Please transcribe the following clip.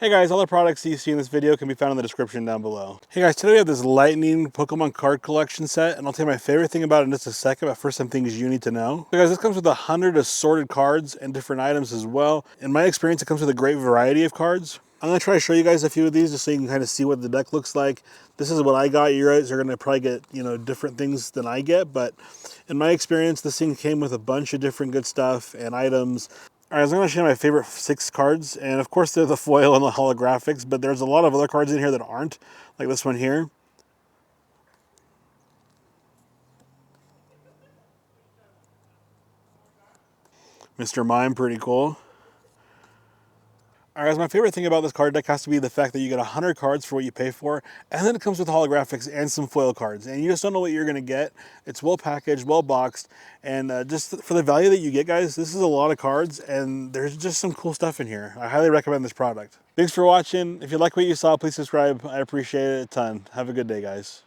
Hey guys, all the products that you see in this video can be found in the description down below. Hey guys, today we have this lightning Pokemon card collection set, and I'll tell you my favorite thing about it in just a second, but first some things you need to know. So guys, this comes with 100 assorted cards and different items as well. In my experience, it comes with a great variety of cards. I'm going to try to show you guys a few of these just so you can kind of see what the deck looks like. This is what I got. You guys are going to probably get, different things than I get, but in my experience, this thing came with a bunch of different good stuff and items. All right, I'm going to show you my favorite 6 cards, and of course they're the foil and the holographics, but there's a lot of other cards in here that aren't, like this one here. Mr. Mime, pretty cool. All right, guys, my favorite thing about this card deck has to be the fact that you get 100 cards for what you pay for, and then it comes with holographics and some foil cards, and you just don't know what you're going to get. It's well packaged, well boxed, and just for the value that you get, guys, this is a lot of cards, and there's just some cool stuff in here. I highly recommend this product. Thanks for watching. If you like what you saw, please subscribe. I appreciate it a ton. Have a good day, guys.